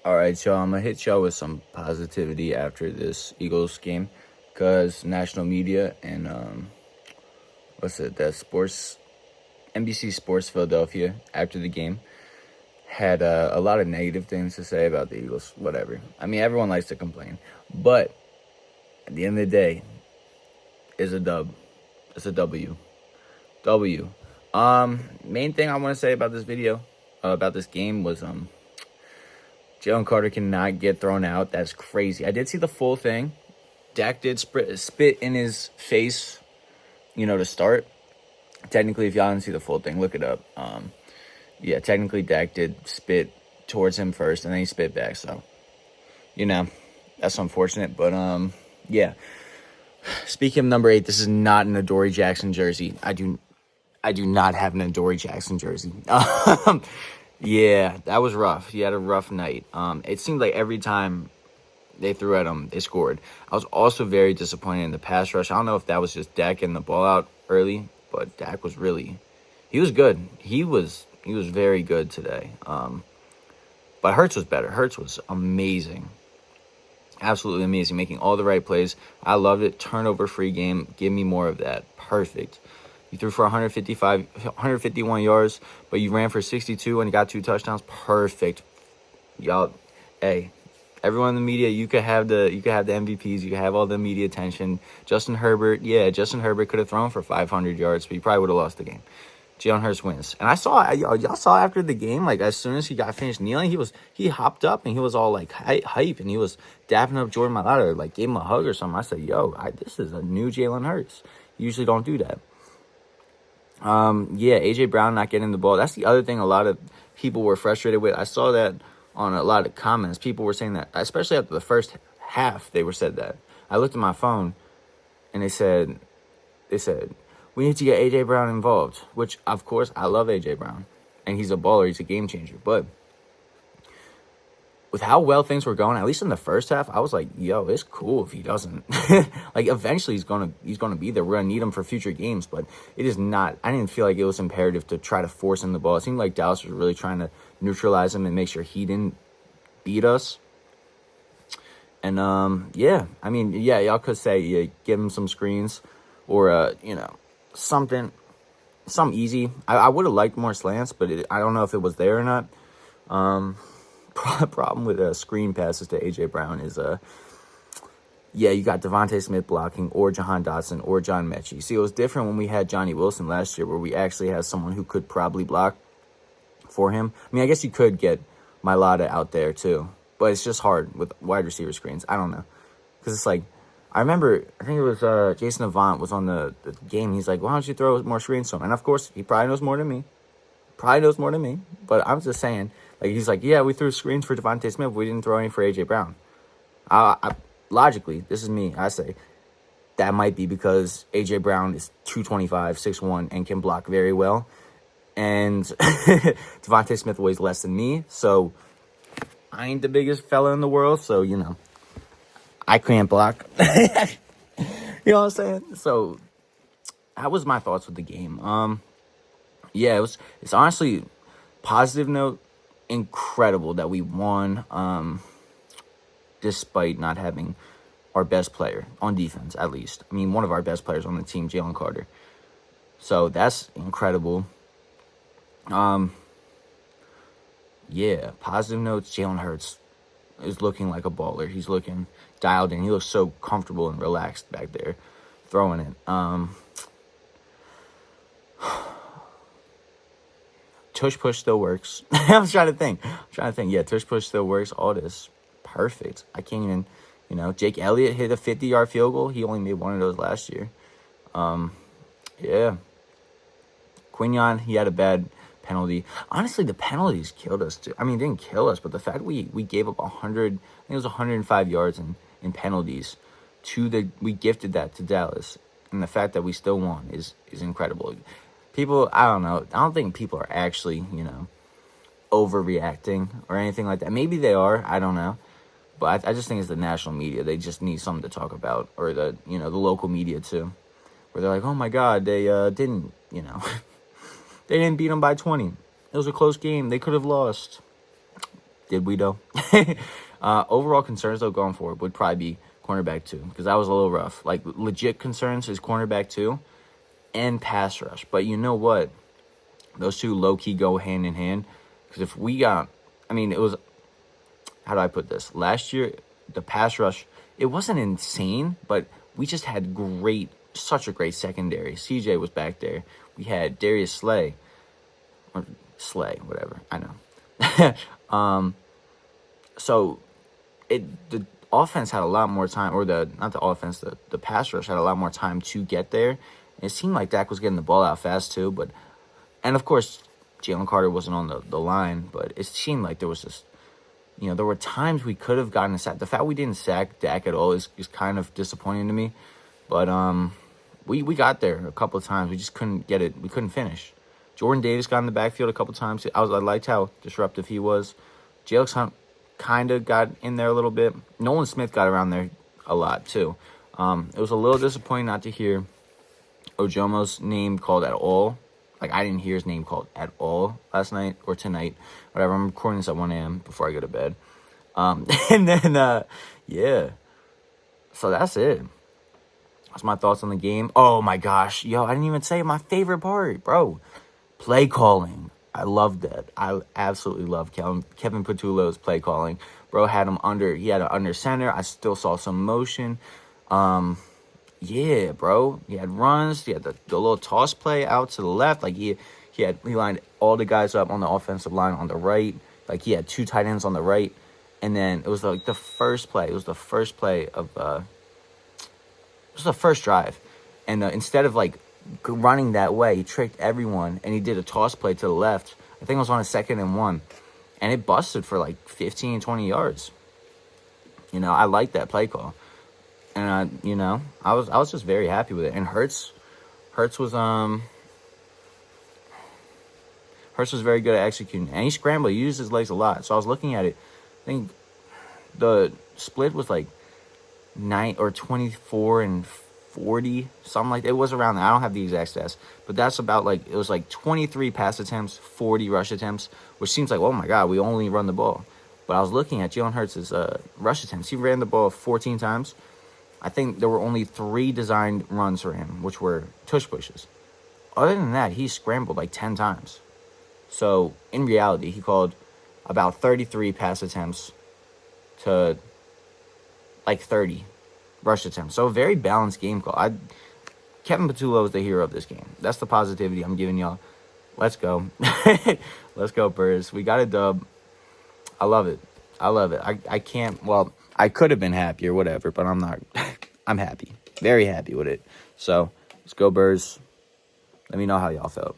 All right, y'all. I'm gonna hit y'all with some positivity after this Eagles game, cause national media and what's it? That sports NBC Sports Philadelphia after the game had a lot of negative things to say about the Eagles. Whatever. I mean, everyone likes to complain, but at the end of the day, it's a dub. It's a W. W. Main thing I want to say about this video, about this game was Jalen Carter cannot get thrown out. That's crazy. I did see the full thing. Dak did spit in his face, to start. Technically, if y'all didn't see the full thing, look it up. Yeah, technically Dak did spit towards him first, and then he spit back. So, that's unfortunate. But yeah. Speaking of number 8, this is not an Adoree Jackson jersey. I do not have an Adoree Jackson jersey. Yeah, that was rough. He had a rough night. It seemed like every time they threw at him, they scored. I was also very disappointed in the pass rush. I don't know if that was just Dak getting the ball out early, but Dak was he was good. He was very good today. But Hurts was better. Hurts was amazing. Absolutely amazing, making all the right plays. I loved it. Turnover-free game. Give me more of that. Perfect. You threw for 151 yards, but you ran for 62 and you got 2 touchdowns. Perfect. Y'all, hey, everyone in the media, you could have the MVPs, you could have all the media attention. Justin Herbert could have thrown for 500 yards, but he probably would have lost the game. Jalen Hurts wins. And y'all saw after the game, like as soon as he got finished kneeling, he hopped up and he was all like hype and he was dapping up Jordan Mailata, like gave him a hug or something. I said, this is a new Jalen Hurts. You usually don't do that. Yeah, AJ Brown not getting the ball. That's the other thing a lot of people were frustrated with. I saw that on a lot of comments. People were saying that, especially after the first half, said that. I looked at my phone and they said, we need to get AJ Brown involved, which of course I love AJ Brown and he's a baller. He's a game changer. But with how well things were going, at least in the first half, I was like, it's cool if he doesn't. Like, eventually he's gonna be there. We're gonna need him for future games, but it is not. I didn't feel like it was imperative to try to force him the ball. It seemed like Dallas was really trying to neutralize him and make sure he didn't beat us. And y'all could say give him some screens or something easy. I would have liked more slants, but I don't know if it was there or not. Problem with screen passes to AJ Brown is you got Devontae Smith blocking or Jahan Dotson or John Mechie. See, it was different when we had Johnny Wilson last year where we actually had someone who could probably block for him. I mean, I guess you could get Mailata out there too, but it's just hard with wide receiver screens. I don't know. Because it's like, I think it was Jason Avant was on the game. He's like, why don't you throw more screens to him? And of course, he probably knows more than me. But I'm just saying, like, he's like, yeah, we threw screens for Devontae Smith. We didn't throw any for AJ Brown. Logically, this is me. I say that might be because AJ Brown is 225, 6'1", and can block very well. And Devontae Smith weighs less than me. So I ain't the biggest fella in the world. So, I can't block. You know what I'm saying? So that was my thoughts with the game. It's honestly, positive note, incredible that we won despite not having our best player on defense, at least. I mean, one of our best players on the team, Jalen Carter. So that's incredible. Positive notes, Jalen Hurts is looking like a baller. He's looking dialed in. He looks so comfortable and relaxed back there throwing it. Tush push still works. I was trying to think. Yeah, tush push still works. All this perfect. I can't even, Jake Elliott hit a 50-yard field goal. He only made one of those last year. Quinion, he had a bad penalty. Honestly, the penalties killed us too. I mean, it didn't kill us, but the fact we gave up 100, I think it was 105 yards in penalties we gifted that to Dallas. And the fact that we still won is incredible. People, I don't know. I don't think people are actually, overreacting or anything like that. Maybe they are. I don't know. But I just think it's the national media. They just need something to talk about. Or the local media too. Where they're like, oh my God, they didn't, they didn't beat them by 20. It was a close game. They could have lost. did we though? Overall concerns though going forward would probably be cornerback 2, because that was a little rough. Like legit concerns is cornerback 2 and pass rush. But you know what? Those two low key go hand in hand. Because if we got, I mean, it was, how do I put this? Last year, the pass rush, it wasn't insane, but we just had such a great secondary. CJ was back there. We had Darius Slay, or Slay, whatever. I know. So the offense had a lot more time, or not the offense, the pass rush had a lot more time to get there. It seemed like Dak was getting the ball out fast too, and of course, Jalen Carter wasn't on the line, but it seemed like there was just, there were times we could have gotten a sack. The fact we didn't sack Dak at all is kind of disappointing to me. But we got there a couple of times. We just couldn't get it. We couldn't finish. Jordan Davis got in the backfield a couple of times. I liked how disruptive he was. Jalen Hunt kind of got in there a little bit. Nolan Smith got around there a lot too. It was a little disappointing not to hear Ojomo's name called at all. Like, I didn't hear his name called at all last night or tonight. Whatever, I'm recording this at 1 a.m. before I go to bed. And then, yeah. So that's it. That's my thoughts on the game. Oh, my gosh. Yo, I didn't even say my favorite part, bro. Play calling. I loved that. I absolutely love Kevin Patulo's play calling. Bro had him he had an under center. I still saw some motion. Yeah, bro. He had runs. He had the little toss play out to the left. Like, he lined all the guys up on the offensive line on the right. Like, he had 2 tight ends on the right. And then it was like the first play. It was the first play of it was the first drive. And instead of like running that way, he tricked everyone and he did a toss play to the left. I think it was on a 2nd and 1. And it busted for like 15, 20 yards. I like that play call. And I was just very happy with it. And Hurts was very good at executing. And he scrambled. He used his legs a lot. So I was looking at it. I think the split was like 9 or 24 and 40, something like that. It was around that. I don't have the exact stats, but that's about like, it was like 23 pass attempts, 40 rush attempts, which seems like, oh my God, we only run the ball. But I was looking at Jalen Hurts' rush attempts. He ran the ball 14 times. I think there were only 3 designed runs for him, which were tush pushes. Other than that, he scrambled like 10 times. So, in reality, he called about 33 pass attempts to like 30 rush attempts. So, a very balanced game call. Kevin Patulo is the hero of this game. That's the positivity I'm giving y'all. Let's go. Let's go, Birds. We got a dub. I love it. I can't, well, I could have been happier, whatever, but I'm not. I'm happy. Very happy with it. So, let's go, Birds. Let me know how y'all felt.